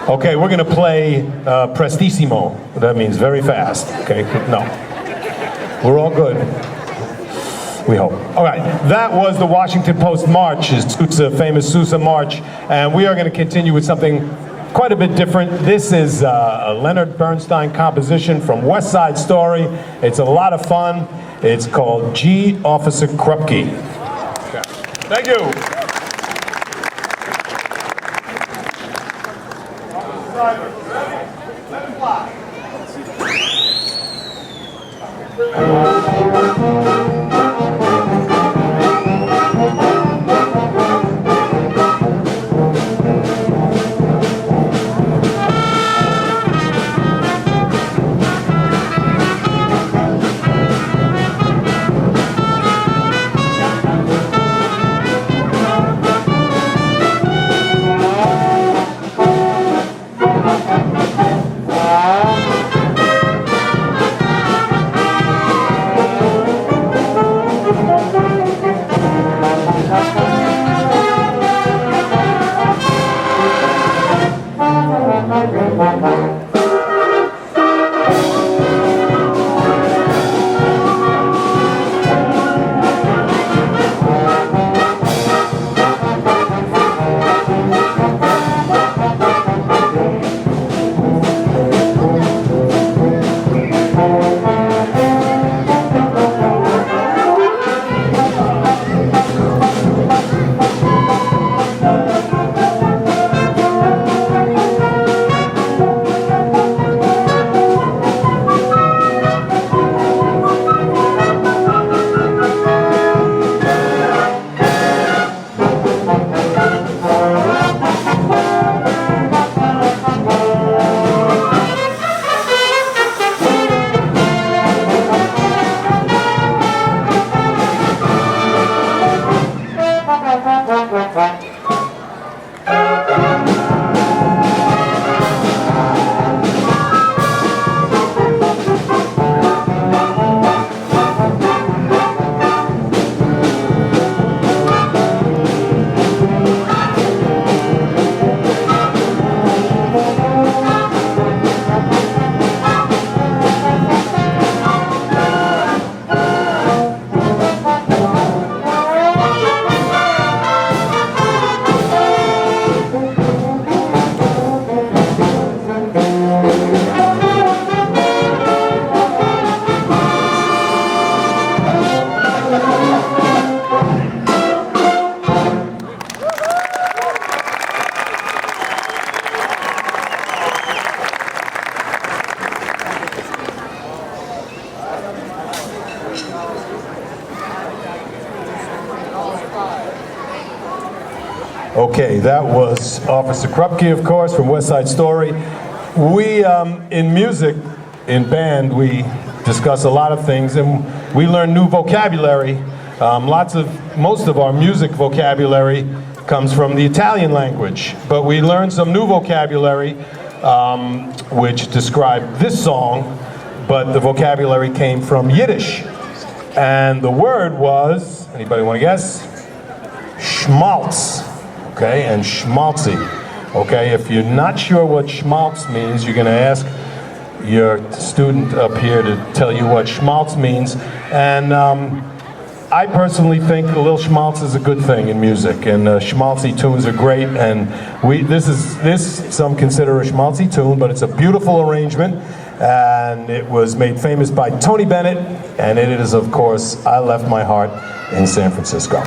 Okay, we're gonna play prestissimo. That means very fast. Okay, no. We're all good. We hope. All right, that was the Washington Post March, Sousa, famous Sousa March, and we are going to continue with something quite a bit different. This is a Leonard Bernstein composition from West Side Story. It's a lot of fun. It's called G. Officer Krupke. Okay. Thank you. Driver, ready? Let it fly. Okay, that was Officer Krupke, of course, from West Side Story. We, in music, in band, we discuss a lot of things, and we learn new vocabulary. Most of our music vocabulary comes from the Italian language, but we learned some new vocabulary which describe this song, but the vocabulary came from Yiddish. And the word was, anybody want to guess? Schmaltz. Okay, and schmaltzy. Okay, if you're not sure what schmaltz means, you're going to ask your student up here to tell you what schmaltz means. And I personally think a little schmaltz is a good thing in music, and schmaltzy tunes are great. And this some consider a schmaltzy tune, but it's a beautiful arrangement, and it was made famous by Tony Bennett, and it is, of course, I Left My Heart in San Francisco.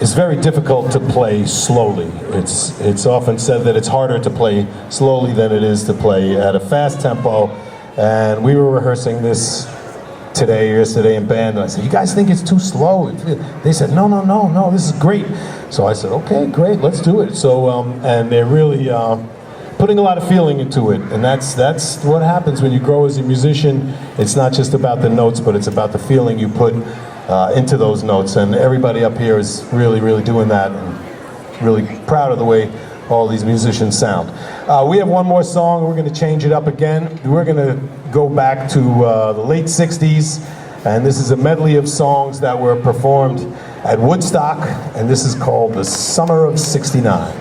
it's very difficult to play slowly. It's often said that it's harder to play slowly than it is to play at a fast tempo. And we were rehearsing this today or yesterday in band, and I said, "You guys think it's too slow?" They said, "No, this is great." So I said, "Okay, great, let's do it." So and they're really putting a lot of feeling into it, and that's what happens when you grow as a musician. It's not just about the notes, but it's about the feeling you put into those notes, and everybody up here is really doing that, and really proud of the way all these musicians sound. We have one more song. We're going to change it up again. We're going to go back to the late 60s, and this is a medley of songs that were performed at Woodstock, and this is called The Summer of '69.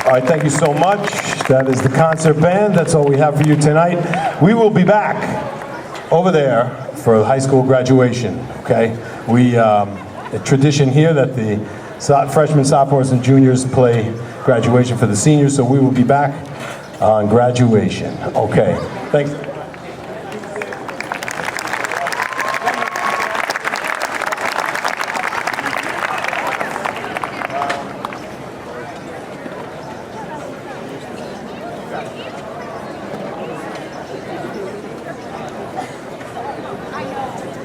All right, thank you so much. That is the concert band. That's all we have for you tonight. We will be back over there for high school graduation, okay? A tradition here that the freshmen, sophomores, and juniors play graduation for the seniors, so we will be back on graduation. Okay, thanks.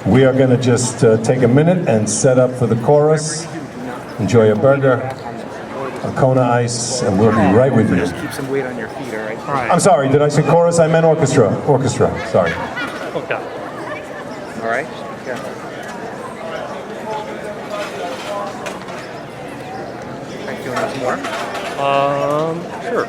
We are going to just take a minute and set up for the chorus. Enjoy a burger, a Kona Ice, and we'll be right with you. Just keep some weight on your feet, all right? All right. I'm sorry, did I say chorus? I meant orchestra. Orchestra, sorry. Okay. All right? Yeah. Are you feeling this more? Sure.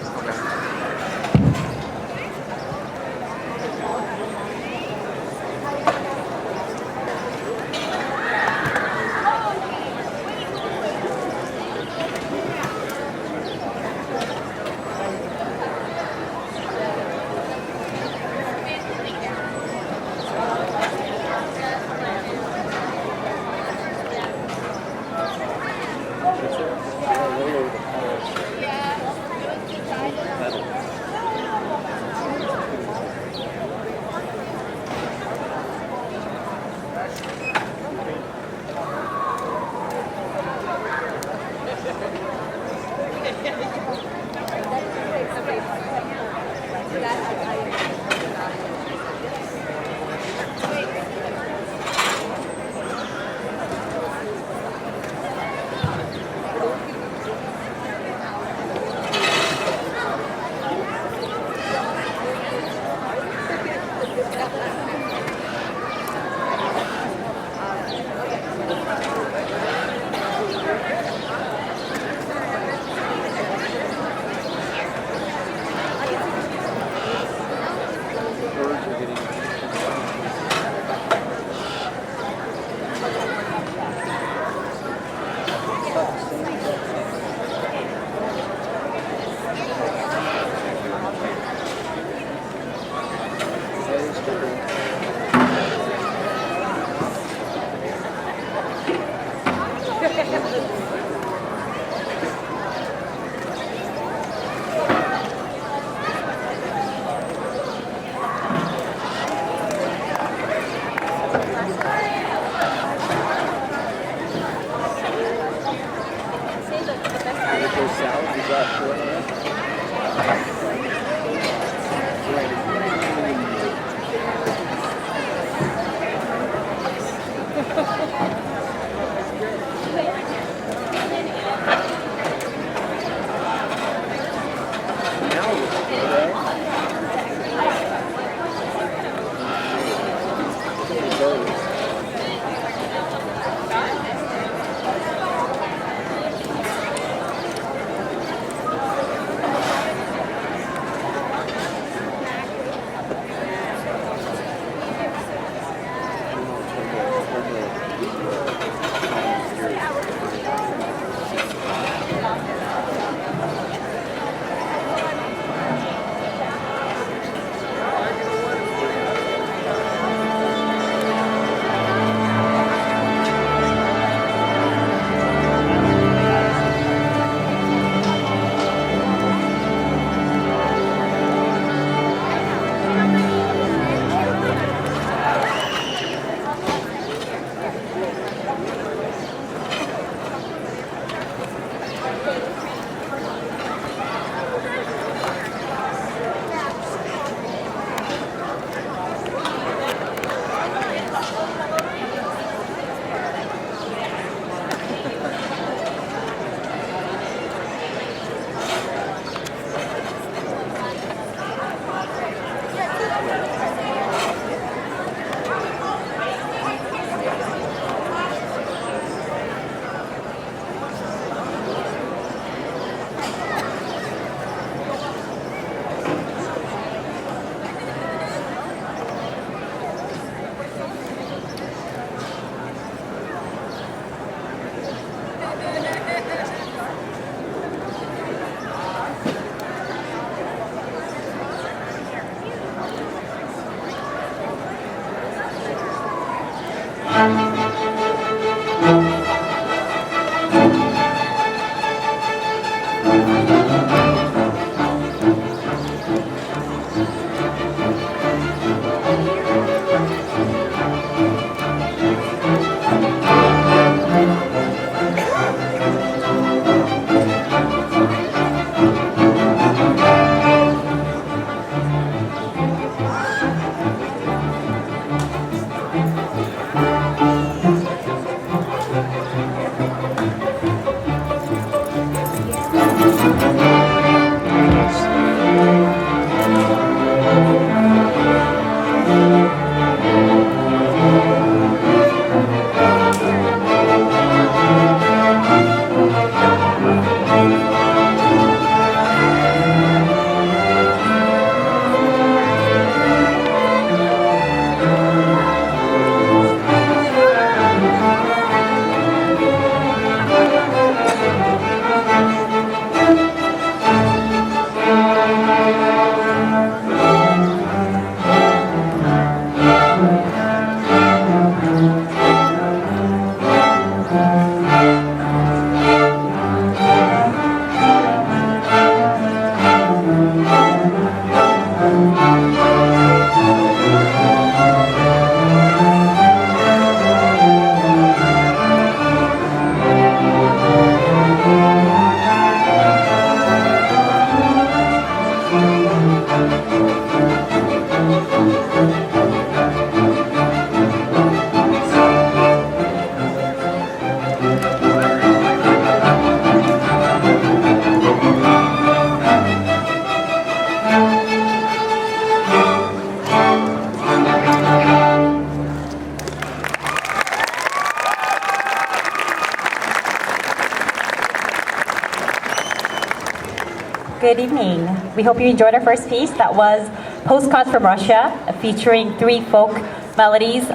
Good evening. We hope you enjoyed our first piece. That was Postcards from Russia, featuring 3 folk melodies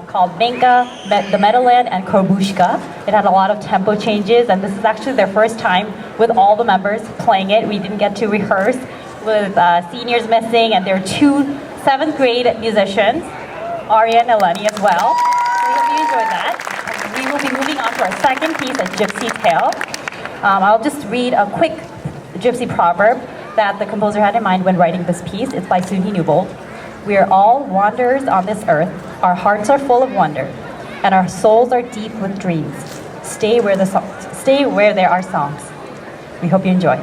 called Venka, The Meadowland, and Korbushka. It had a lot of tempo changes, and this is actually their first time with all the members playing it. We didn't get to rehearse with seniors missing, and there are 2 7th grade musicians, Arya and Eleni as well. So we hope you enjoyed that. And we will be moving on to our second piece, A Gypsy Tale. I'll just read a quick gypsy proverb that the composer had in mind when writing this piece. It's by Sunhi Newbold. We are all wanderers on this earth. Our hearts are full of wonder, and our souls are deep with dreams. Stay where there are songs. We hope you enjoy.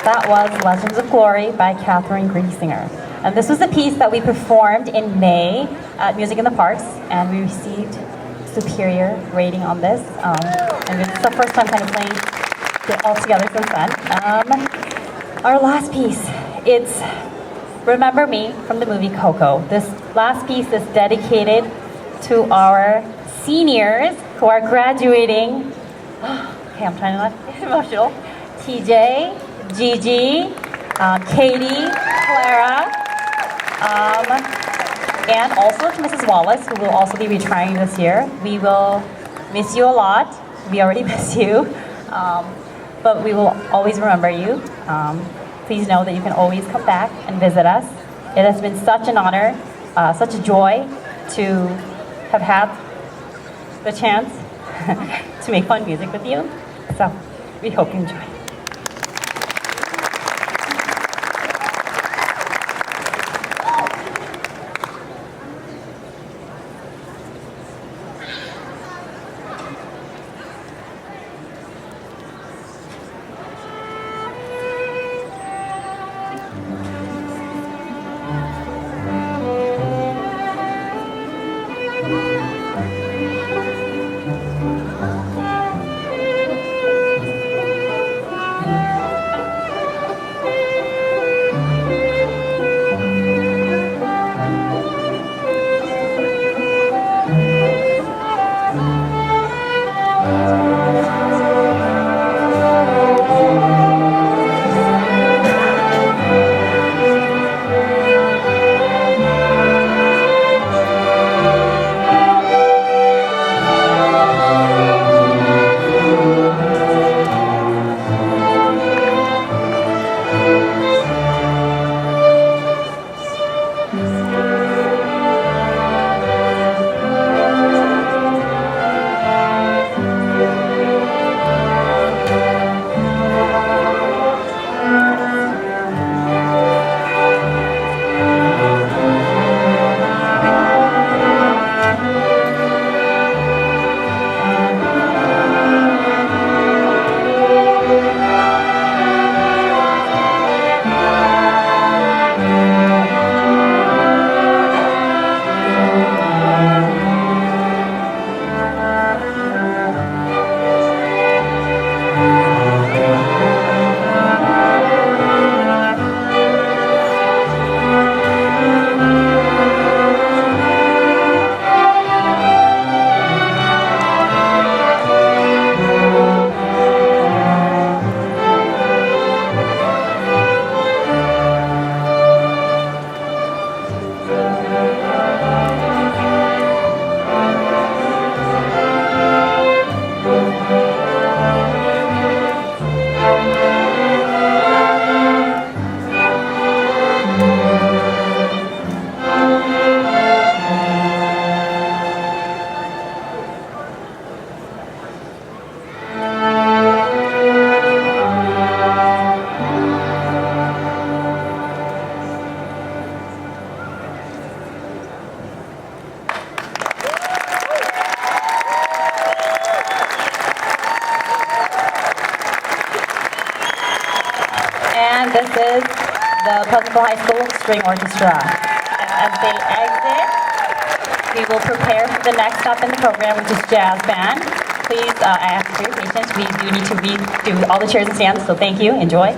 That was Legends of Glory by Catherine Griesinger. And this was a piece that we performed in May at Music in the Parks, and we received superior rating on this. And it's the first time kind of playing it all together since then. Our last piece, it's Remember Me from the movie Coco. This last piece is dedicated to our seniors who are graduating. Okay, I'm trying to not get emotional. TJ, Gigi, Katie, Clara, and also to Mrs. Wallace, who will also be retiring this year. We will miss you a lot. We already miss you, but we will always remember you. Please know that you can always come back and visit us. It has been such an honor, such a joy to have had the chance to make fun music with you. So we hope you enjoy. This is the Pleasantville High School String Orchestra. As they exit, we will prepare for the next stop in the program, which is jazz band. Please, I ask for your patience. We do need to redo all the chairs and stands, so thank you. Enjoy.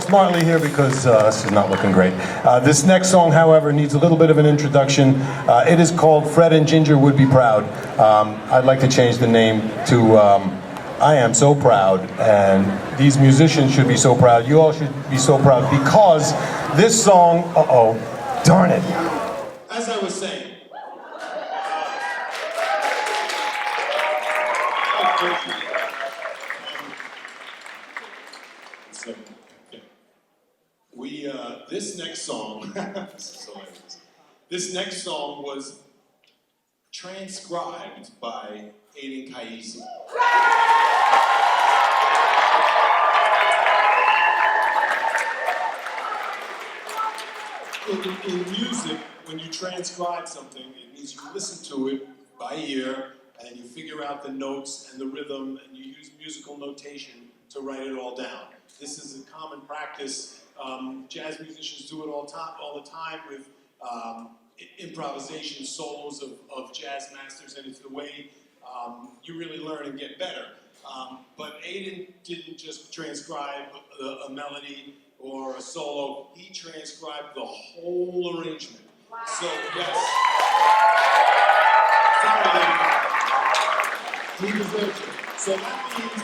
smartly here because this is not looking great. This next song, however, needs a little bit of an introduction. It is called Fred and Ginger Would Be Proud. I'd like to change the name to I Am So Proud, and these musicians should be so proud. You all should be so proud because this song, darn it. As I was saying, this next song, this next song was transcribed by Aiden Kaisi. In music, when you transcribe something, it means you listen to it by ear, and you figure out the notes and the rhythm, and you use musical notation to write it all down. This is a common practice. Jazz musicians do it all the time with improvisation solos of jazz masters, and it's the way you really learn and get better. But Aiden didn't just transcribe a melody or a solo, he transcribed the whole arrangement. Wow. So, yes. Sorry, he deserves it. So that means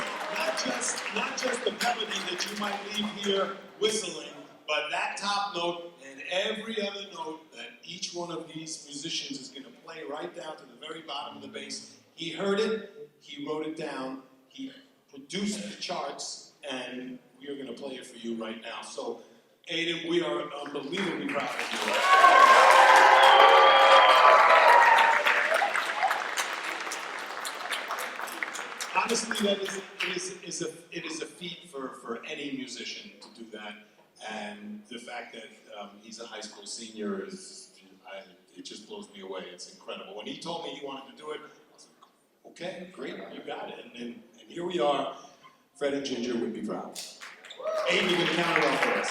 not just the melody that you might leave here whistling, but that top note and every other note that each one of these musicians is going to play right down to the very bottom of the bass. He heard it, he wrote it down, he produced the charts, and we are going to play it for you right now. So, Aiden, we are unbelievably proud of you. Honestly, it is a feat for any musician to do that, and the fact that he's a high school senior it just blows me away. It's incredible. When he told me he wanted to do it, I was like, okay, great, you got it. And here we are. Fred and Ginger Would Be Proud. Aiden, you're going to count it off for us.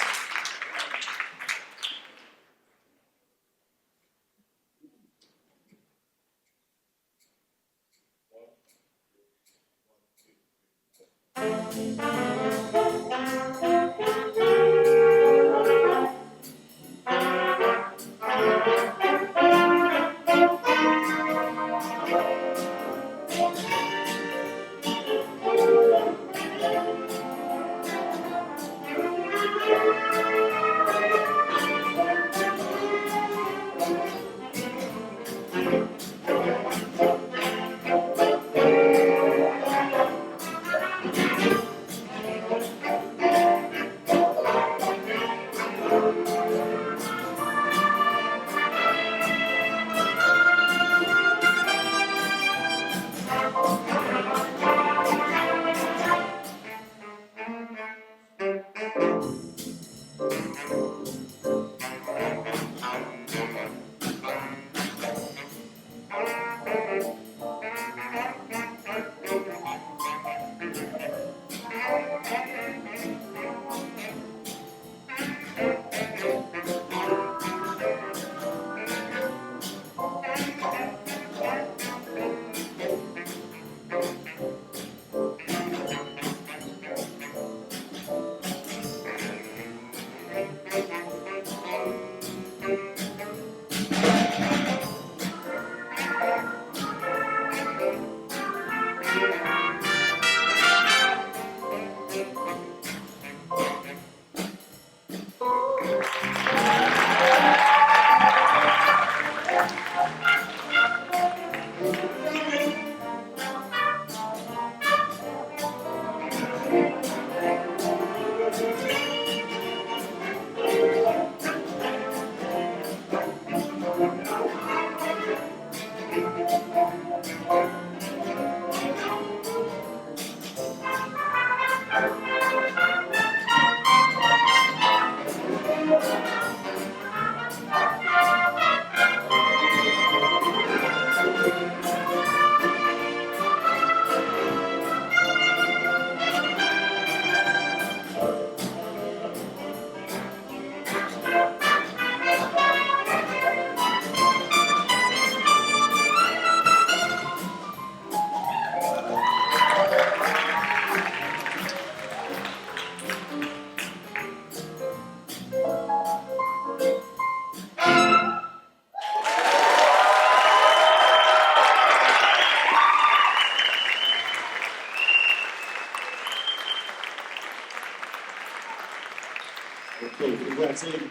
That's it.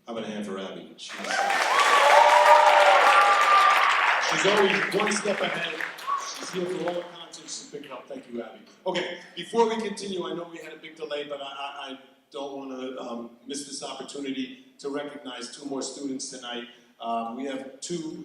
How about a hand for Abby? She's always one step ahead. She's here for all the concerts she's picking up. Thank you, Abby. Okay, before we continue, I know we had a big delay, but I don't want to miss this opportunity to recognize two more students tonight. We have two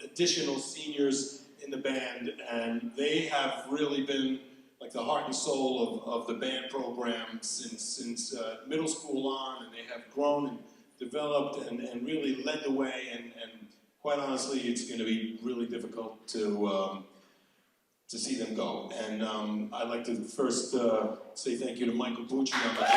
additional seniors in the band, and they have really been like the heart and soul of the band program since middle school on, and they have grown and developed and really led the way, and quite honestly, it's going to be really difficult to see them go. And I'd like to first say thank you to Michael Bucci on the drums.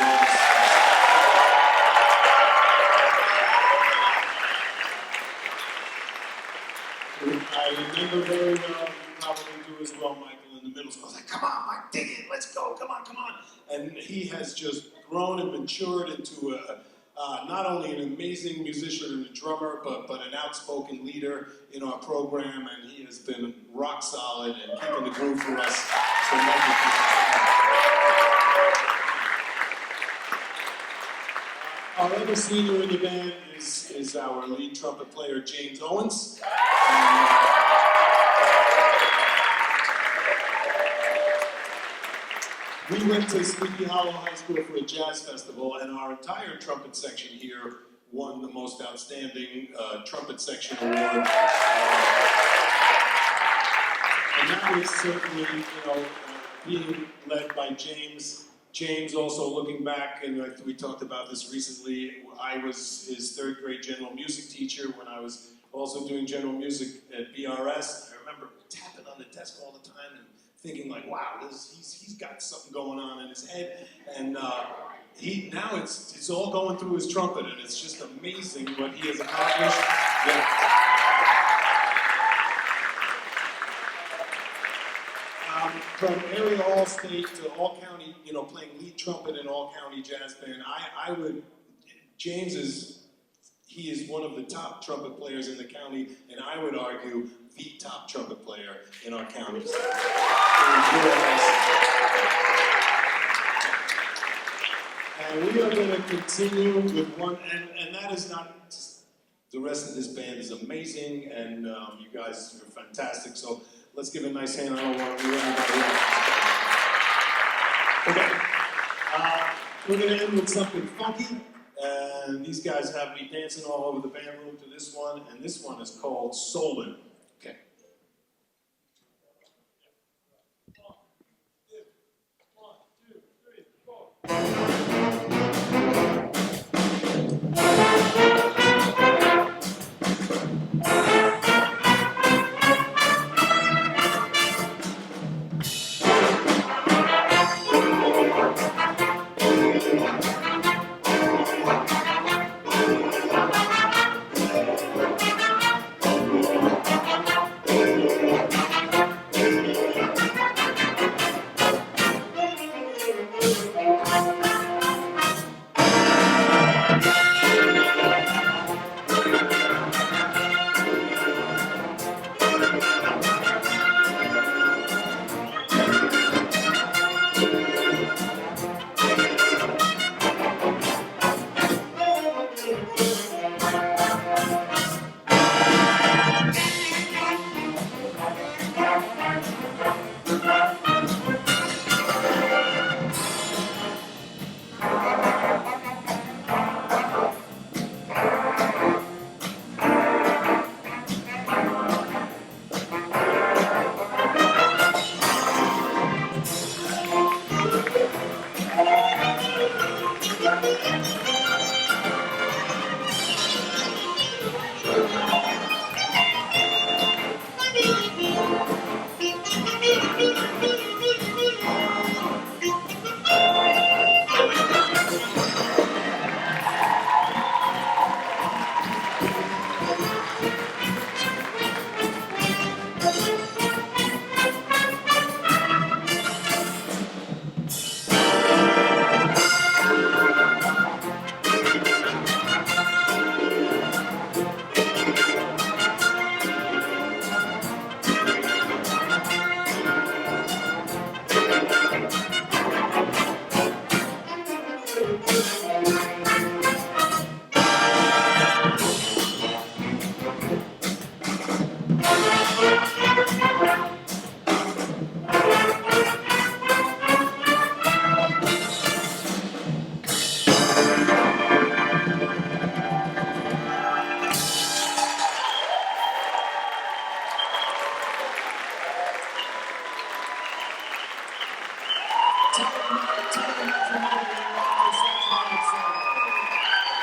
I remember very well, you probably do as well, Michael, in the middle school. I was like, come on, Mike, dig it, let's go, come on, come on. And he has just grown and matured into not only an amazing musician and a drummer, but an outspoken leader in our program, and he has been rock solid and keeping the groove for us. So our other senior in the band is our lead trumpet player, James Owens. We went to Sleepy Hollow High School for a jazz festival, and our entire trumpet section here won the most outstanding trumpet section award. And that was certainly, being led by James. James, also looking back, and we talked about this recently, I was his third grade general music teacher when I was also doing general music at BRS. I remember tapping on the desk all the time and thinking like, wow, he's got something going on in his head. And now it's all going through his trumpet, and it's just amazing what he has accomplished. Yeah. From area all-state to all-county, playing lead trumpet in all-county jazz band, James is one of the top trumpet players in the county, and I would argue the top trumpet player in our county. And we are going to continue with one, and that is not just, the rest of this band is amazing, and you guys are fantastic, so let's give a nice hand. I don't want to leave anybody else. Okay. We're going to end with something funky, and these guys have me dancing all over the band room to this one, and this one is called Solin. Okay. One, two, three, four.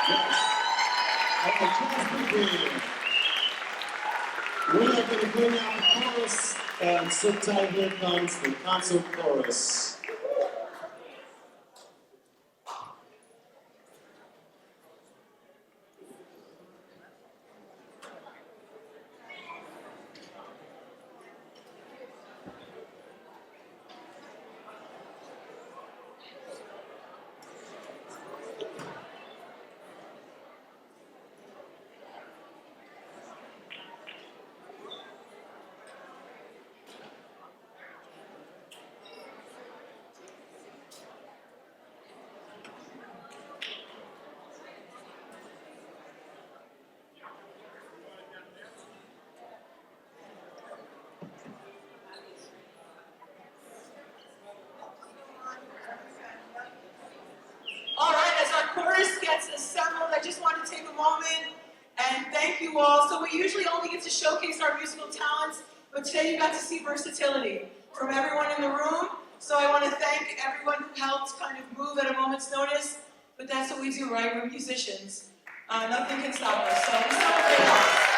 Okay, just begin. We are going to bring out the chorus, and sit tight, here comes the concert chorus. All right, as our chorus gets assembled, I just want to take a moment and thank you all. So we usually only get to showcase our musical talents, but today you got to see versatility from everyone in the room. So I want to thank everyone who helped kind of move at a moment's notice, but that's what we do, right? We're musicians. Nothing can stop us, so we celebrate us.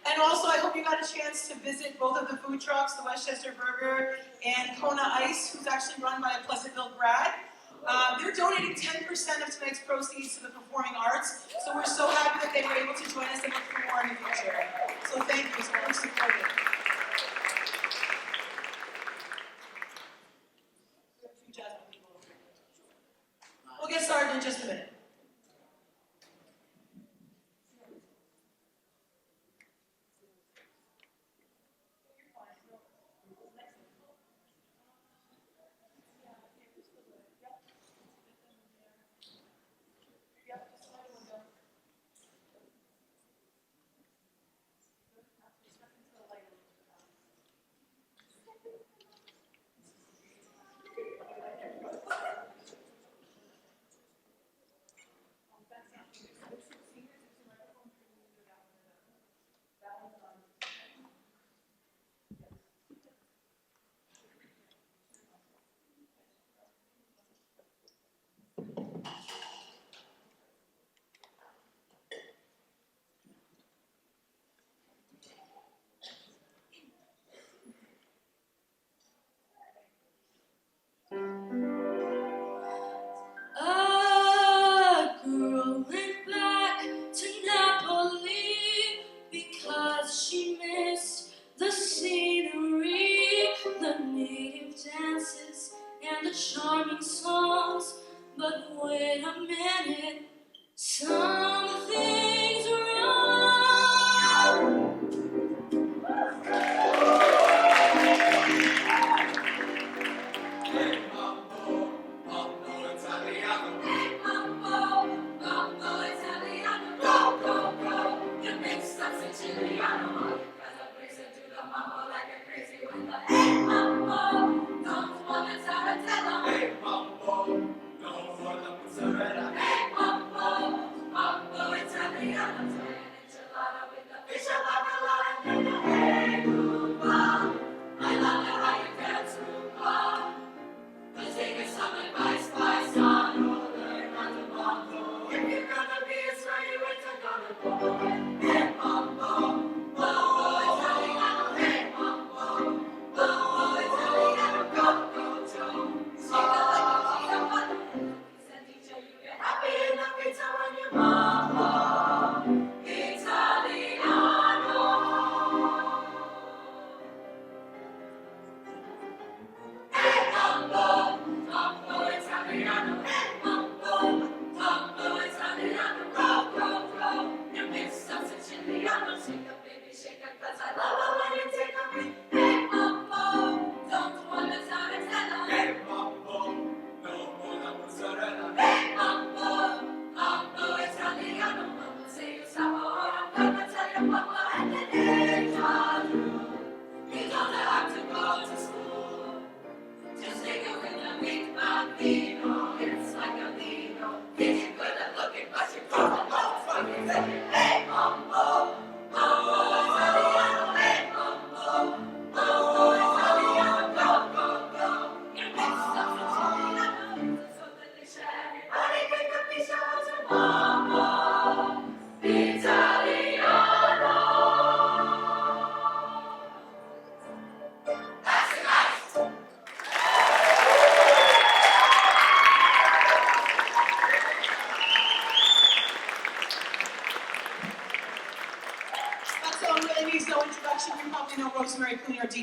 And also, I hope you got a chance to visit both of the food trucks, the Westchester Burger and Kona Ice, who's actually run by a Pleasantville grad. They're donating 10% of tonight's proceeds to the performing arts, so we're so happy that they were able to join us and look for more in the future. So thank you, so much support it. We'll get started in just a minute. A girl went back to Napoli because she missed the scenery, the native dances, and the charming songs. But wait a minute, something's wrong. Italiano.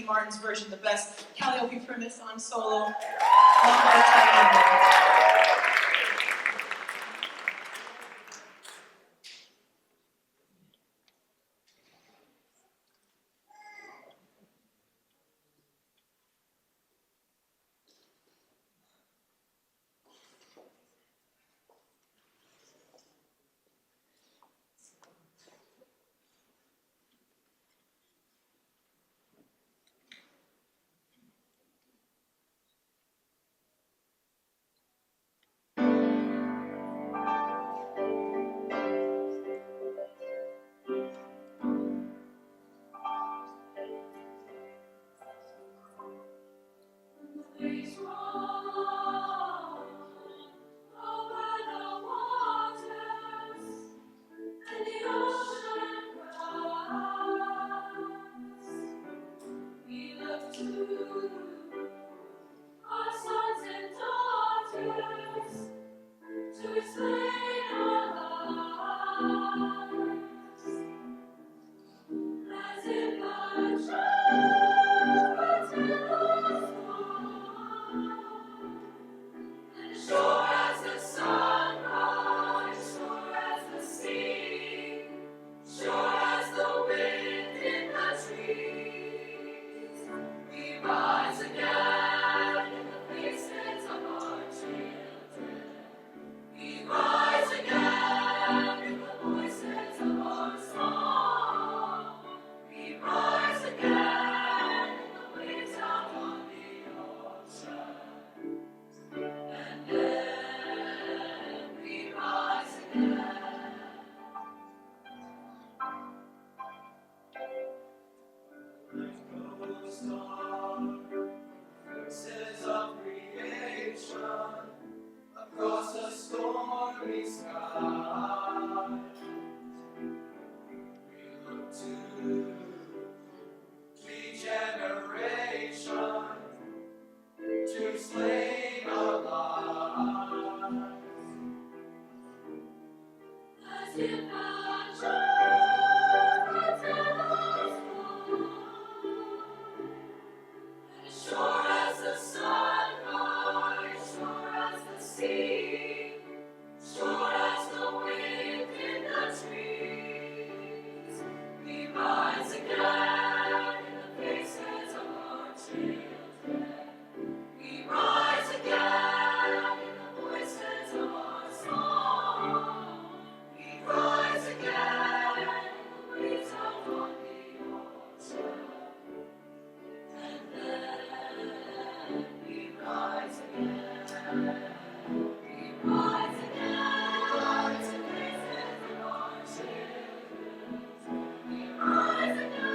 Steve Martin's version, the best Calliope Primus on solo. Long time. Please roll over the waters, and the ocean cries. We look to our sons and daughters to explain our lives, as if a truth would tell us more. Sure as the sunrise, sure as the sea, sure as the wind in the trees, we rise again in the faces of our children. We rise again in the voices of our song. We rise again in the waves out on the ocean. And then we rise again. Goes on, voices of creation across a stormy sky. We look to regeneration to explain our lives, as if a truth would tell us more. Sure as the sunrise, sure as the sea, sure as the wind in the trees, we rise again in the faces of our children. We rise again in the voices of our song. We rise again in the waves out on the ocean. And then we rise again. We rise again to faces of our children. We rise again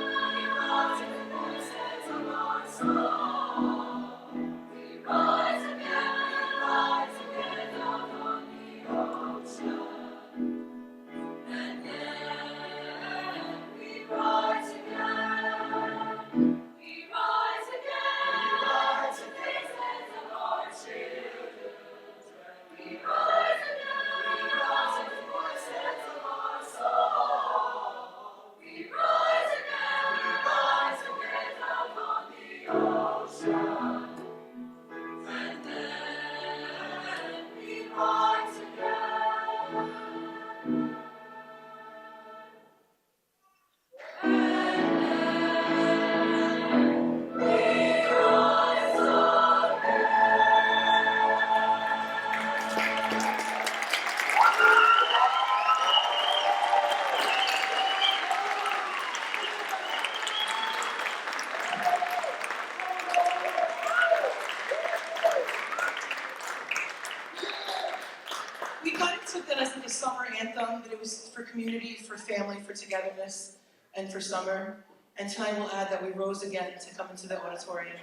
to the voices of our song. We rise again out on the ocean. And then we rise again. We rise again to faces of our children. We rise again to the voices of our song. We rise again out on the ocean. And then we rise again. We kind of took that as like a summer anthem, that it was for community, for family, for togetherness, and for summer. And tonight we'll add that we rose again to come into the auditorium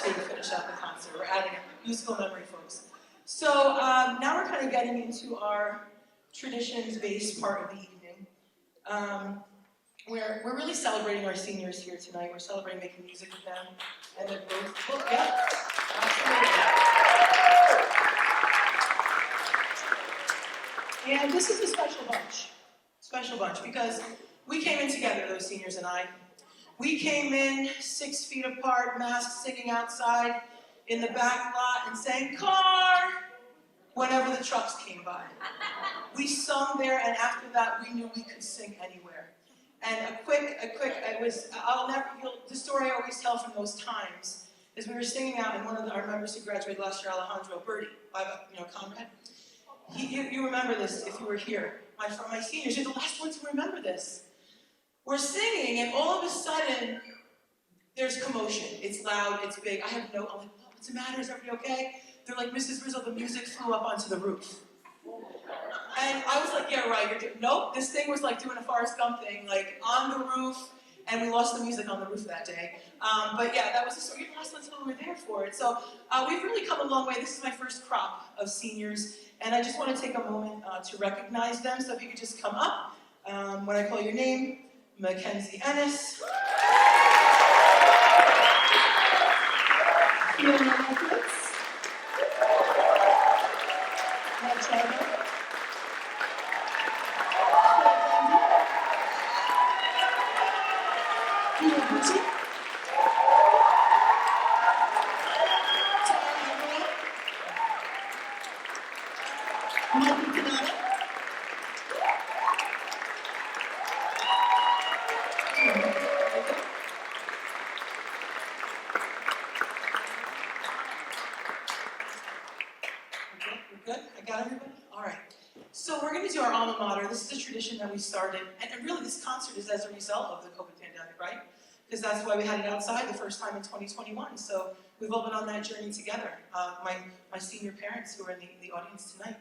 to finish out the concert. We're adding a musical memory, folks. So now we're kind of getting into our traditions-based part of the evening. We're really celebrating our seniors here tonight. We're celebrating making music with them. And they're both, well, yeah, absolutely. And this is a special bunch, because we came in together, those seniors and I. We came in 6 feet apart, masks singing outside in the back lot and saying, "Car!" whenever the trucks came by. We sung there, and after that, we knew we could sing anywhere. And the story I always tell from those times is we were singing out, and one of our members who graduated last year, Alejandro Berti, Conrad, you remember this if you were here. My seniors, you're the last ones who remember this. We're singing, and all of a sudden, there's commotion. It's loud, it's big. I'm like, what's the matter? Is everybody okay? They're like, "Mrs. Rizzo, the music flew up onto the roof." And I was like, "Yeah, right." Nope, this thing was like doing a Forrest Gump thing, like on the roof, and we lost the music on the roof that day. But yeah, that was the story. You're the last ones who were there for it. So we've really come a long way. This is my first crop of seniors, and I just want to take a moment to recognize them. So if you could just come up when I call your name. Mackenzie Ennis. Fiona Nicholas. Matt Chandler. Peter Gucci. Tara Everett. Michael Canada. Good? I got everybody? All right. So we're going to do our alma mater. This is a tradition that we started, and really this concert is as a result of the COVID pandemic, right? Because that's why we had it outside the first time in 2021. So we've all been on that journey together. My senior parents who are in the audience tonight.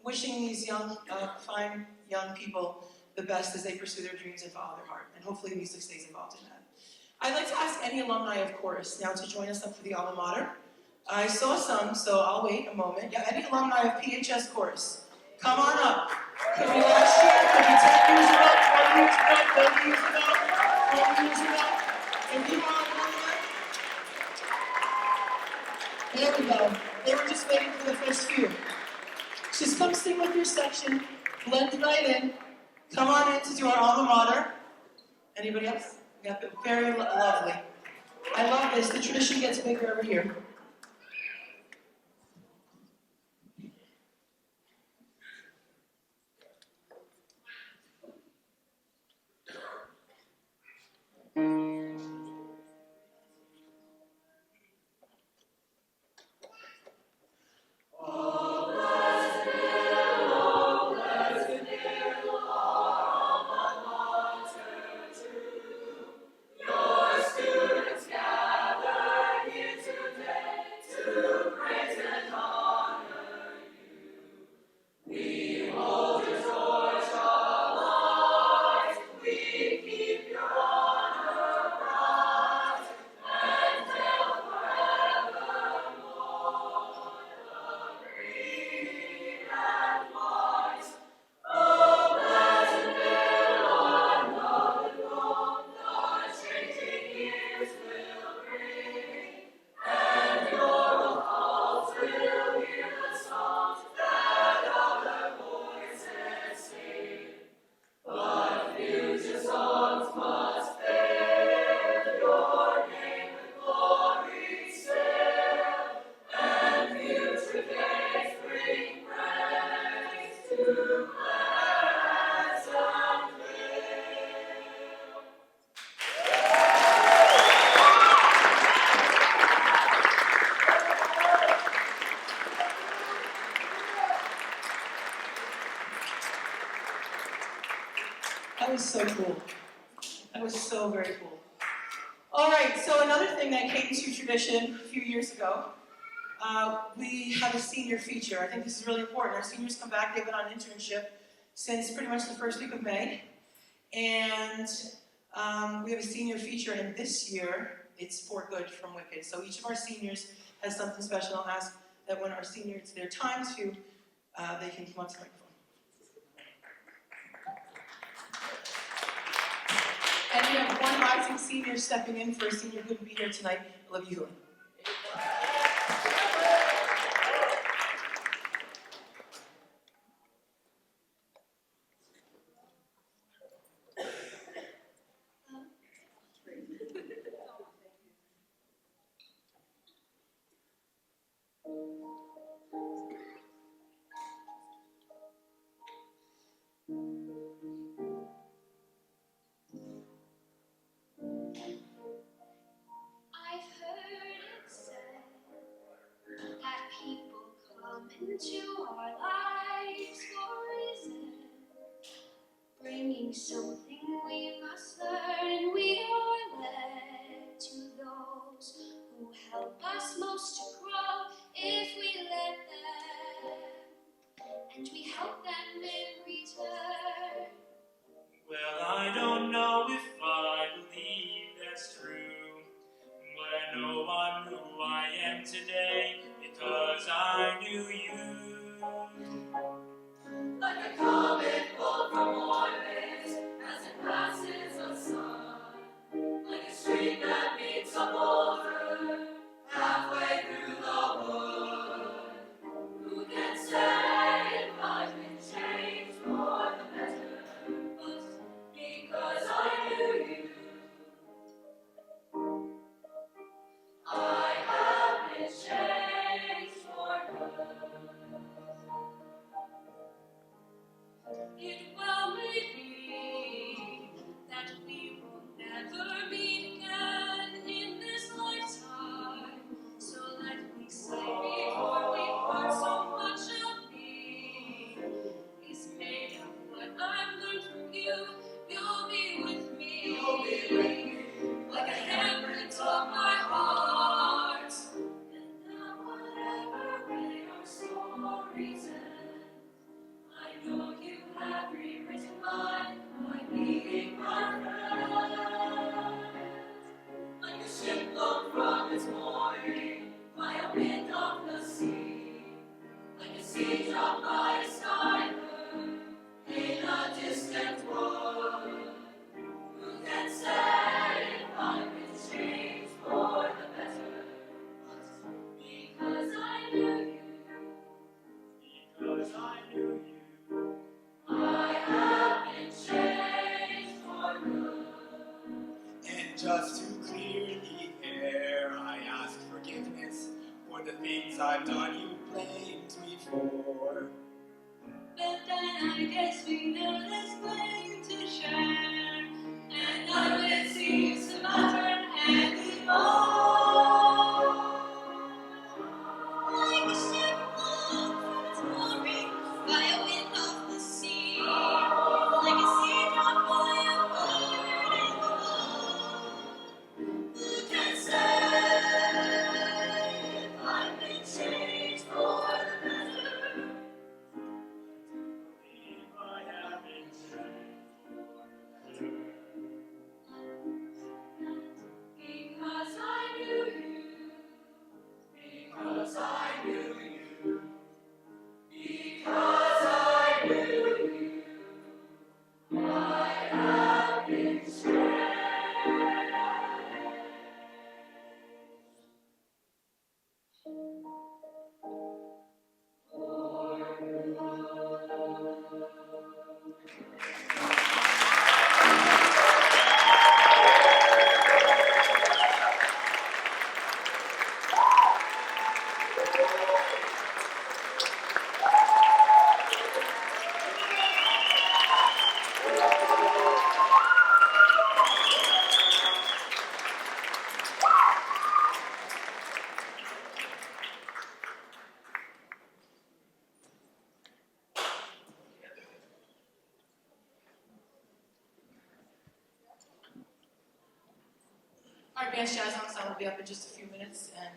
Wishing these young, fine young people the best as they pursue their dreams and follow their heart. And hopefully music stays involved in that. I'd like to ask any alumni of chorus now to join us up for the alma mater. I saw some, so I'll wait a moment. Yeah, any alumni of PHS chorus, come on up. Could be last year, could be 10 years ago, 20 years ago, 30 years ago, 40 years ago. If you are an alumni, there we go. They were just waiting for the first few. Just come sing with your section, blend right in. Come on in to do our alma mater. Anybody else? Yeah, very lovely. I love this. The tradition gets bigger every year. That was so cool. That was so very cool. All right, so another thing that came to tradition a few years ago, we have a senior feature. I think this is really important. Our seniors come back, they've been on internship since pretty much the first week of May. And we have a senior feature, and this year, it's For Good from Wicked. So each of our seniors has something special. I'll ask that when our seniors, it's their time to, they can come up to the microphone. And we have one rising senior stepping in for a senior who couldn't be here tonight, Olivia Hewlin. I've heard it said that people come into our lives for a reason, bringing something we must learn, and we are led to those who help us most to grow if we let them, and we help them in return. Well, I don't know if I believe that's true, but I know I'm who I am today because I knew you. Like a comet pulled from orbit as it passes the sun, like a stream that meets a boulder halfway through the wood. Who can say if I've been changed for the better? But because I knew you, I have been changed for good. It well may be that we will never meet again in this lifetime. So let me say before we part, so much of me is made of what I've learned from you. You'll be with me, like a handprint of my heart. And now whatever way our stories end, I know you have rewritten mine by being my friend. Like a ship blown from its mooring by a wind off the sea, like a sea dropped by a skybird in a distant wood. Who can say if I've been changed for the better? But because I knew you, Because I knew you. I have been changed for good. And just to clear the air, I ask forgiveness for the things I've done you blamed me for. But then I guess we know there's plenty to share, and none of it seems to matter anymore. Like a ship blown from its mooring by a wind off the sea, like a sea dropped by a bird in the wood. Who can say if I've been changed for the better? Believe I have been changed for the better. Because I knew you, because I knew you, because I knew you, I have been changed. Our advanced jazz ensemble will be up in just a few minutes, and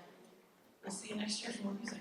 we'll see you next year for more music.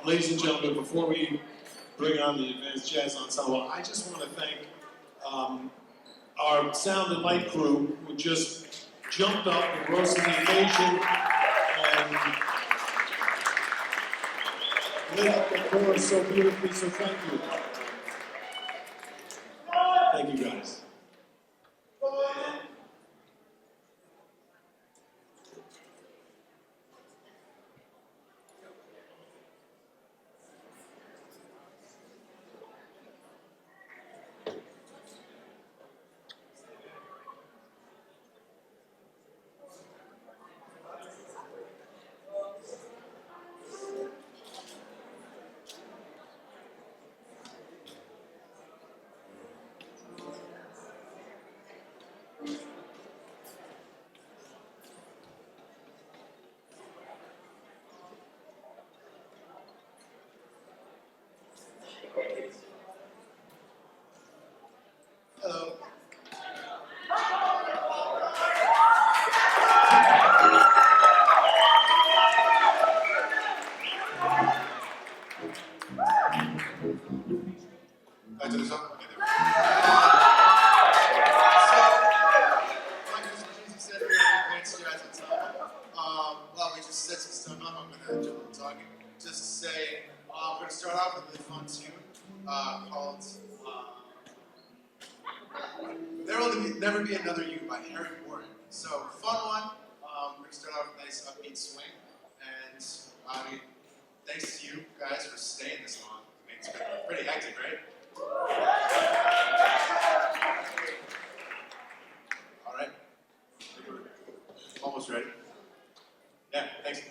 Ladies and gentlemen, before we bring on the Advanced Jazz Ensemble, I just want to thank our sound and light crew who just jumped up and rose to the occasion and lit up the chorus so beautifully, so thank you. Thank you, guys. Hello. I do this up? Okay, there we go. So, like Mr. Cheesy said, we're going to Advanced Jazz Ensemble. Well, we just set some stuff up. I'm going to do a little talking. Just to say, we're going to start off with a really fun tune called There Will Never Be Another You by Harry Warren. So, fun one. We're going to start off with a nice upbeat swing. And, I mean, thanks to you guys for staying this long. I mean, it's been pretty hectic, right? All right. Almost ready. Yeah, thanks.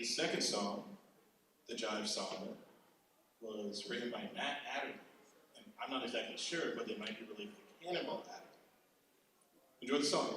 The second song, the Jive Song, was written by Matt Adder. And I'm not exactly sure, but they might be related to Cannonball Adder. Enjoy the song.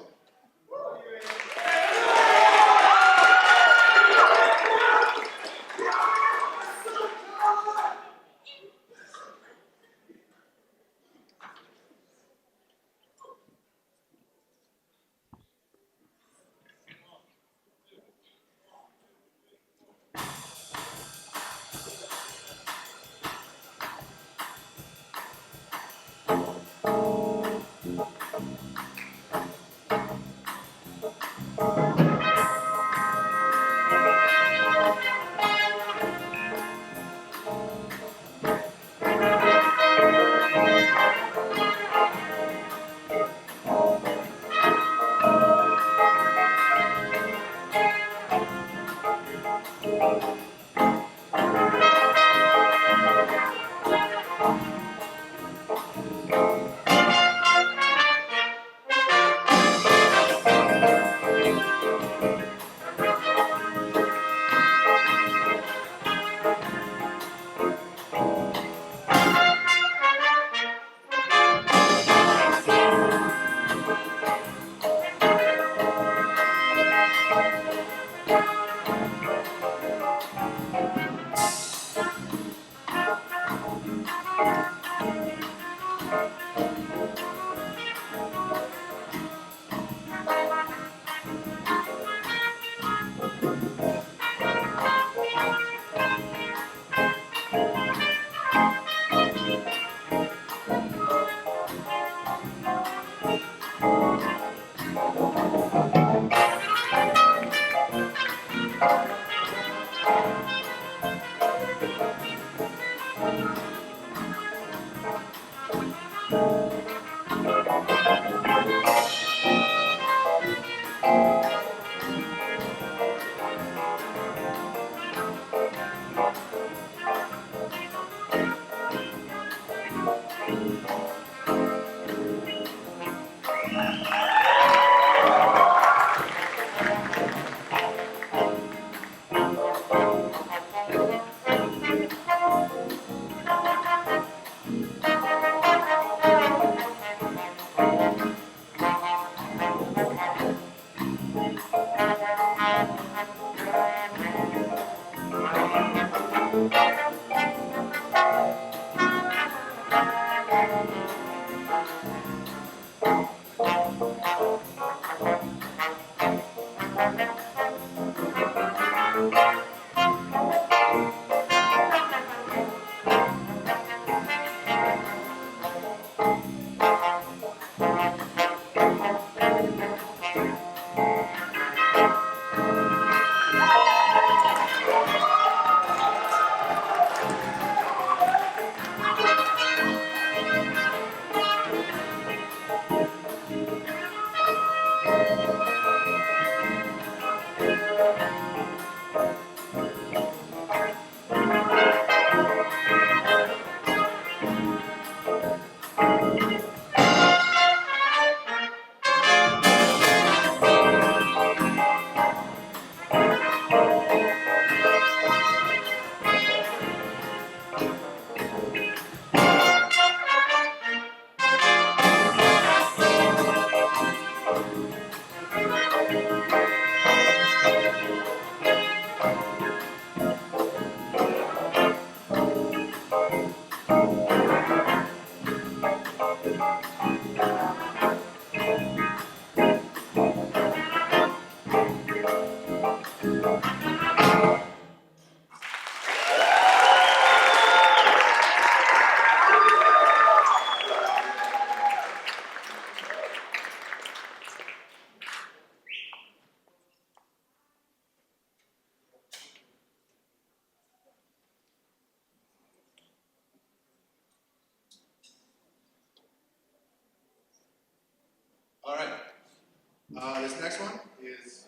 This next one is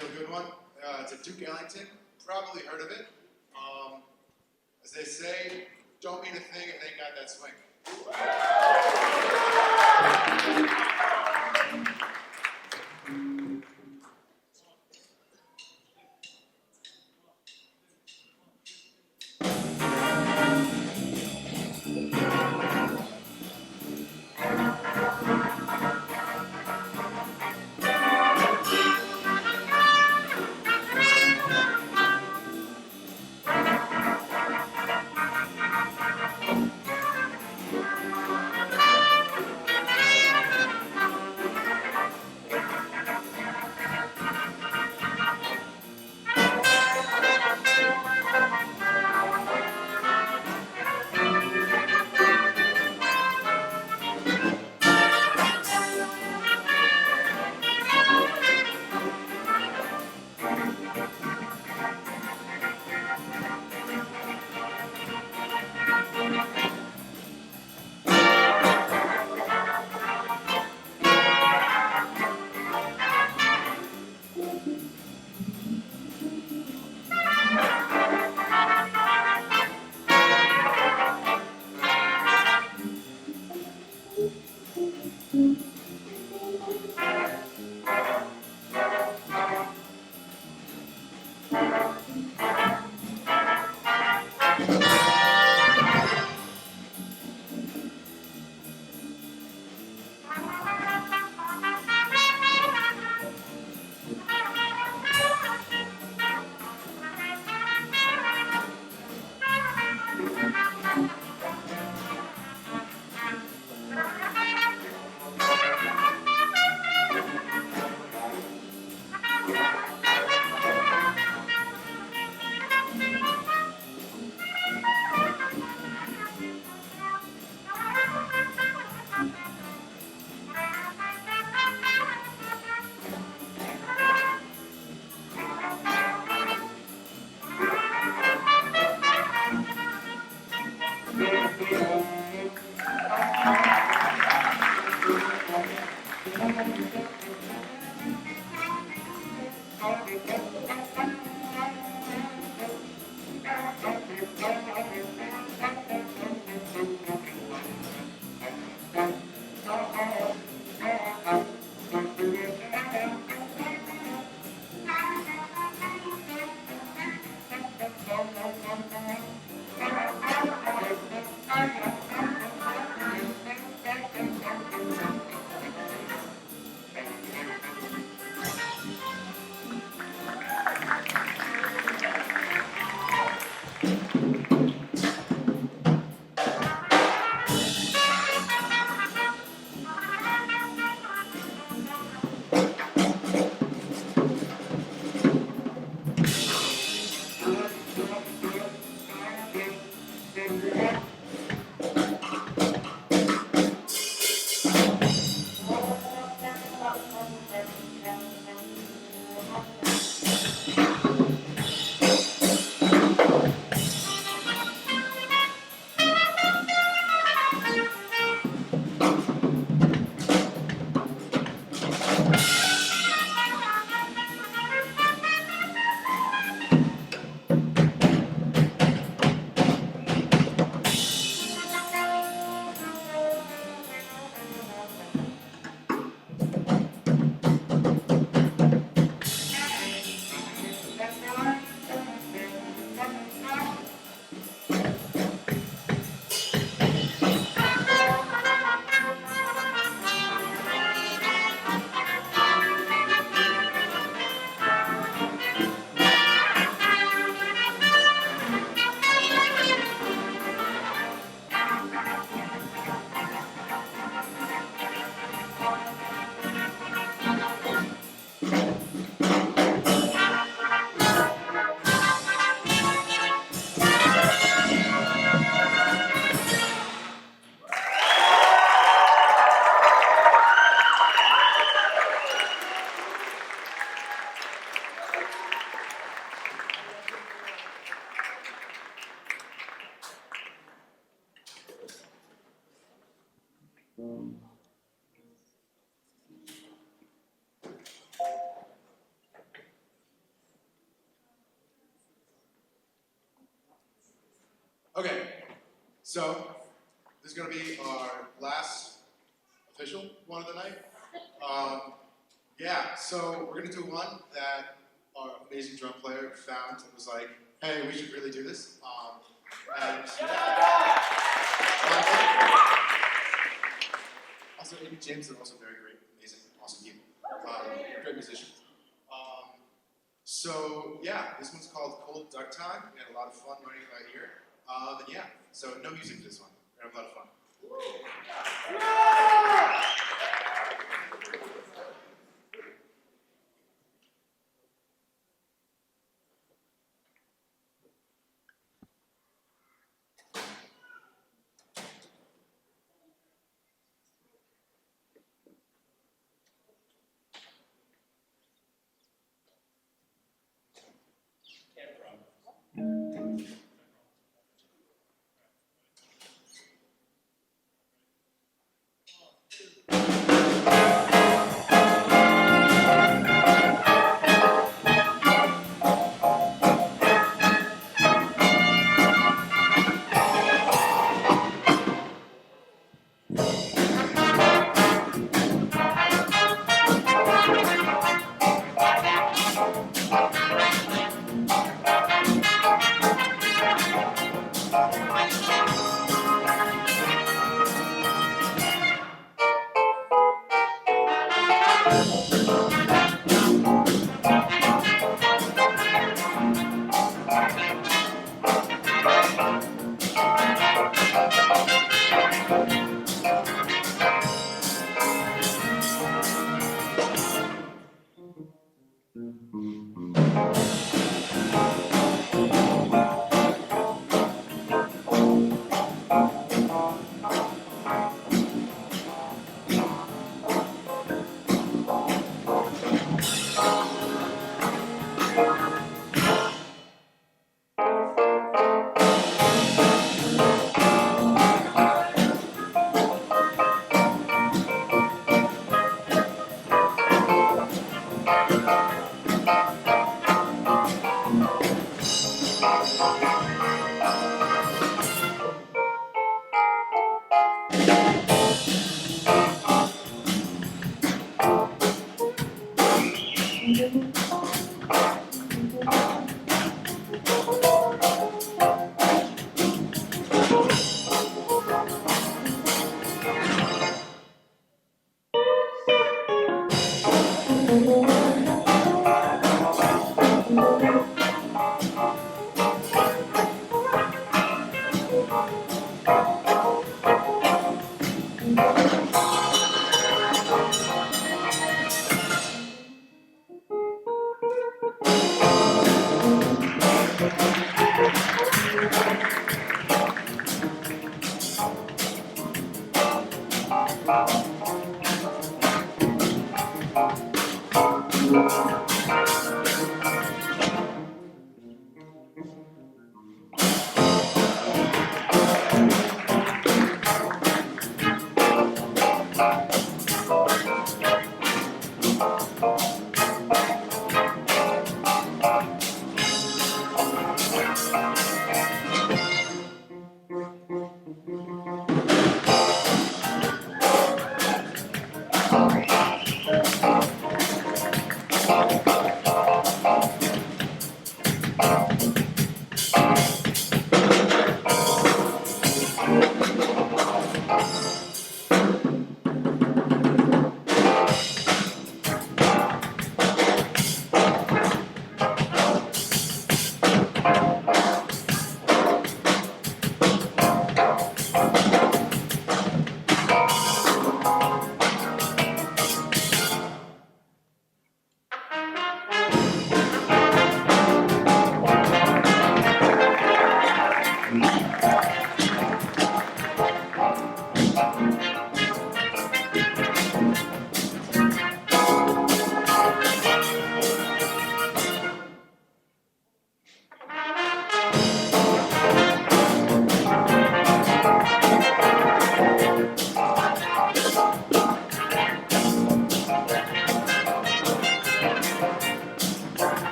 a real good one. It's a Duke Ellington. Probably heard of it. As they say, don't mean a thing if they ain't got that swing. Okay, so this is going to be our last official one of the night. Yeah, so we're going to do one that our amazing drum player found and was like, hey, we should really do this. Also, Amy James are also very great, amazing, awesome people, great musicians. So yeah, this one's called Cold Duck Time. We had a lot of fun learning it right here. And yeah, so no music for this one. We're gonna have a lot of fun.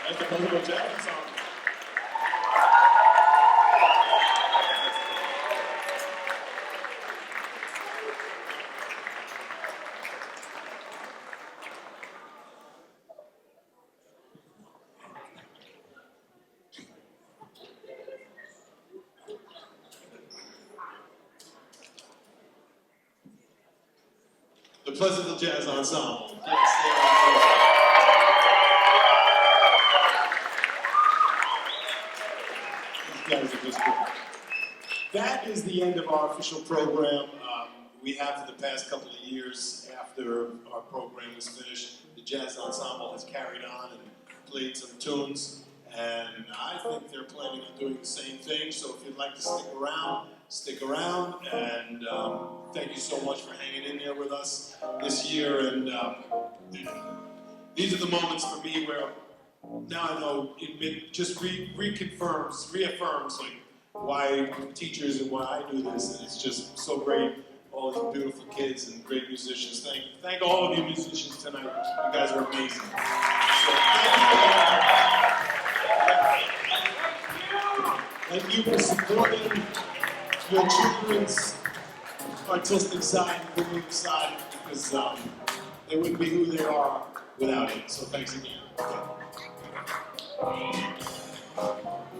That's the political jazz song. The Pleasantville Jazz Ensemble. These guys are just good. That is the end of our official program. We have for the past couple of years, after our program was finished, the Jazz Ensemble has carried on and played some tunes, and I think they're planning on doing the same thing, so if you'd like to stick around, and thank you so much for hanging in there with us this year, and these are the moments for me where now I know it just reaffirms like why teachers and why I do this, and it's just so great. All these beautiful kids and great musicians. Thank all of you musicians tonight. You guys are amazing. So, thank you for supporting your children's artistic side and creative side, because they wouldn't be who they are without it. So thanks again.